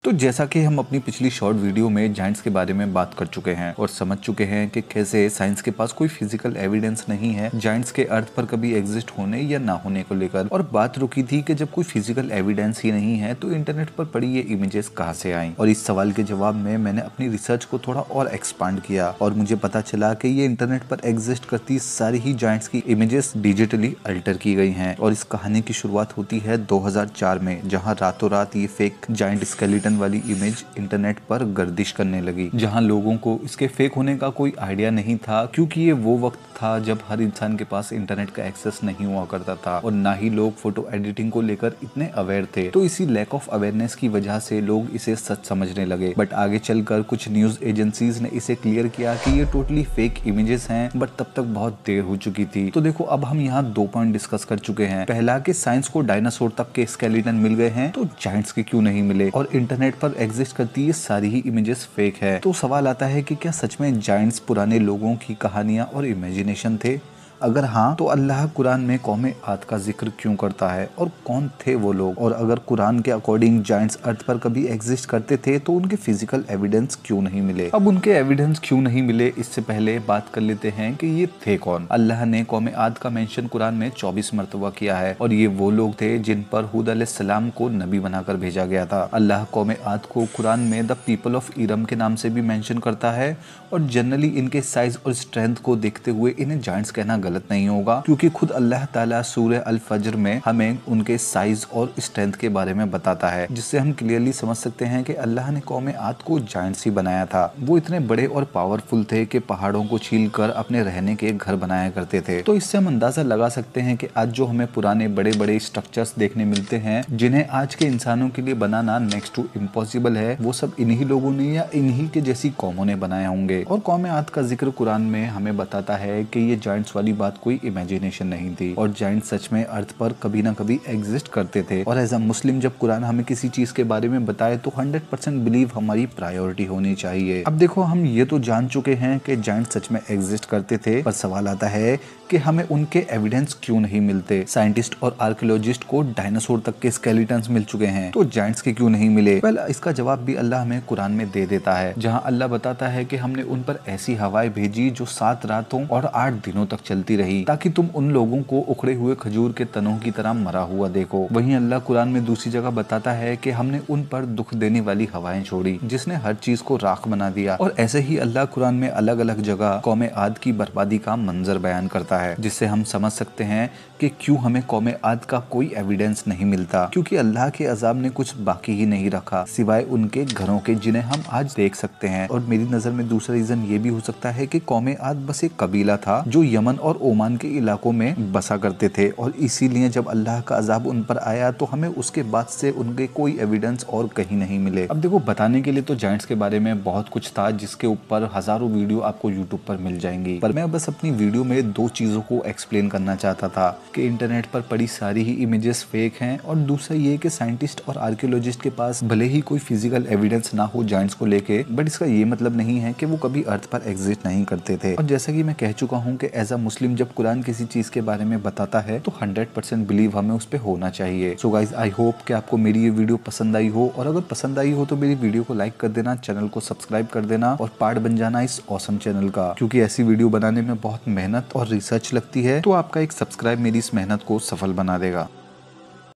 तो जैसा कि हम अपनी पिछली शॉर्ट वीडियो में जायंट्स के बारे में बात कर चुके हैं और समझ चुके हैं कि कैसे साइंस के पास कोई फिजिकल एविडेंस नहीं है जायंट्स के अर्थ पर कभी एग्जिस्ट होने या ना होने को लेकर, और बात रुकी थी कि जब कोई फिजिकल एविडेंस ही नहीं है तो इंटरनेट पर पड़ी ये इमेजेस कहाँ से आई। और इस सवाल के जवाब में मैंने अपनी रिसर्च को थोड़ा और एक्सपांड किया और मुझे पता चला कि ये इंटरनेट पर एग्जिस्ट करती सारी ही जायंट्स की इमेजेस डिजिटली अल्टर की गई हैं। और इस कहानी की शुरुआत होती है 2004 में, जहाँ रातों रात ये फेक जायंट स्केलेटन वाली इमेज इंटरनेट पर गर्दिश करने लगी, जहां लोगों को इसके फेक होने का कोई आइडिया नहीं था, क्योंकि ये वो वक्त था जब हर इंसान के पास इंटरनेट का एक्सेस नहीं हुआ करता था और ना ही लोग फोटो एडिटिंग को लेकर इतने अवेयर थे। तो इसी लैक ऑफ अवेयरनेस की वजह से लोग इसे सच समझने लगे। बट आगे चलकर कुछ न्यूज एजेंसीज ने इसे क्लियर किया कि ये टोटली फेक इमेजेस हैं, बट तब तक बहुत देर हो चुकी थी। तो देखो, अब हम यहाँ 2 पॉइंट डिस्कस कर चुके हैं। पहला कि साइंस को डायनासोर तक के स्केलेटन मिल गए हैं, तो जायंट्स के क्यों नहीं मिले, और इंटरनेट पर एग्जिस्ट करती ये सारी ही इमेजेस फेक है। तो सवाल आता है कि क्या सच में जायंट्स पुराने लोगों की कहानियां और इमेजिनेशन थे? अगर हाँ, तो अल्लाह कुरान में कौमे आद का जिक्र क्यों करता है और कौन थे वो लोग? और अगर कुरान के अकॉर्डिंग जायंट्स अर्थ पर कभी एग्जिस्ट करते थे तो उनके फिजिकल एविडेंस क्यों नहीं मिले? अब उनके एविडेंस क्यों नहीं मिले, इससे पहले बात कर लेते हैं कि ये थे कौन। अल्लाह ने कौमे आद का मेंशन कुरान में 24 मरतबा किया है और ये वो लोग थे जिन पर हुद अलैहिस्सलाम को नबी बनाकर भेजा गया था। अल्लाह कौमे आद को कुरान में द पीपल ऑफ इरम के नाम से भी मेंशन करता है और जनरली इनके साइज और स्ट्रेंथ को देखते हुए इन्हें जायंट्स कहना गलत नहीं होगा, क्योंकि खुद अल्लाह ताला सूरह अल फज्र में हमें उनके साइज और स्ट्रेंथ के बारे में बताता है, जिससे हम क्लियरली समझ सकते हैं कि अल्लाह ने कौमे आद को जायंट्स ही बनाया था। वो इतने बड़े और पावरफुल थे कि पहाड़ों को छीलकर अपने रहने के घर बनाया करते थे। तो इससे हम अंदाजा लगा सकते हैं कि आज जो हमें पुराने बड़े बड़े स्ट्रक्चर्स देखने मिलते हैं, जिन्हें आज के इंसानों के लिए बनाना नेक्स्ट टू इम्पॉसिबल है, वो सब इन्हीं लोगों ने या इन्हीं के जैसी कौमों ने बनाए होंगे। और कौमे आद का जिक्र कुरान में हमें बताता है कि ये जायंट्स वाली बात कोई इमेजिनेशन नहीं थी और जायंट सच में अर्थ पर कभी ना कभी एग्जिस्ट करते थे। और एज अ मुस्लिम जब कुरान हमें किसी चीज के बारे में बताए तो 100% बिलीव हमारी प्रायोरिटी होनी चाहिए। अब देखो, हम ये तो जान चुके हैं कि जायंट सच में एग्जिस्ट करते थे, पर सवाल आता है कि हमें उनके एविडेंस क्यों नहीं मिलते। साइंटिस्ट और आर्कियोलॉजिस्ट को डायनासोर तक के स्केलेटन्स मिल चुके हैं, तो जायंट्स के क्यों नहीं मिले? वेल, इसका जवाब भी अल्लाह हमें कुरान में दे देता है, जहां अल्लाह बताता है कि हमने उन पर ऐसी हवाएं भेजी जो 7 रातों और 8 दिनों तक चलती रही, ताकि तुम उन लोगों को उखड़े हुए खजूर के तनों की तरह मरा हुआ देखो। वहीं अल्लाह कुरान में दूसरी जगह बताता है कि हमने उन पर दुख देने वाली हवाएं छोड़ी, जिसने हर चीज को राख बना दिया। और ऐसे ही अल्लाह कुरान में अलग अलग जगह कौमे आद की बर्बादी का मंजर बयान करता है, जिससे हम समझ सकते हैं कि क्यों हमें कौमे आद का कोई एविडेंस नहीं मिलता, क्योंकि अल्लाह के अजाब ने कुछ बाकी ही नहीं रखा सिवाय उनके घरों के, जिन्हें हम आज देख सकते हैं। और मेरी नजर में दूसरा रीजन ये भी हो सकता है कि कौमे आद बस एक कबीला था जो यमन और ओमान के इलाकों में बसा करते थे, और इसीलिए जब अल्लाह का अजाब उन पर आया तो हमें उसके बाद से उनके कोई एविडेंस और कहीं नहीं मिले। अब देखो, बताने के लिए तो जायंट्स के बारे में बहुत कुछ था, जिसके ऊपर हजारों वीडियो आपको यूट्यूब पर मिल जाएंगी, पर मैं बस अपनी वीडियो में 2 चीजों को एक्सप्लेन करना चाहता था कि इंटरनेट पर पड़ी सारी ही इमेजेस फेक हैं, और दूसरा ये कि साइंटिस्ट और आर्कियोलॉजिस्ट के पास भले ही कोई फिजिकल एविडेंस ना हो जायंट्स को लेके, बट इसका ये मतलब नहीं है कि वो कभी अर्थ पर एग्जिस्ट नहीं करते थे। और जैसा कि मैं कह चुका हूँ कि एज अ मुस्लिम जब कुरान किसी चीज के बारे में बताता है तो 100% बिलीव हमें उस पर होना चाहिए। सो गाइज, आई होप कि आपको मेरी ये वीडियो पसंद आई हो, और अगर पसंद आई हो तो मेरी वीडियो को लाइक कर देना, चैनल को सब्सक्राइब कर देना और पार्ट बन जाना इस ऑसम चैनल का, क्योंकि ऐसी वीडियो बनाने में बहुत मेहनत और रिसर्च लगती है। तो आपका एक सब्सक्राइब मेरी इस मेहनत को सफल बना देगा।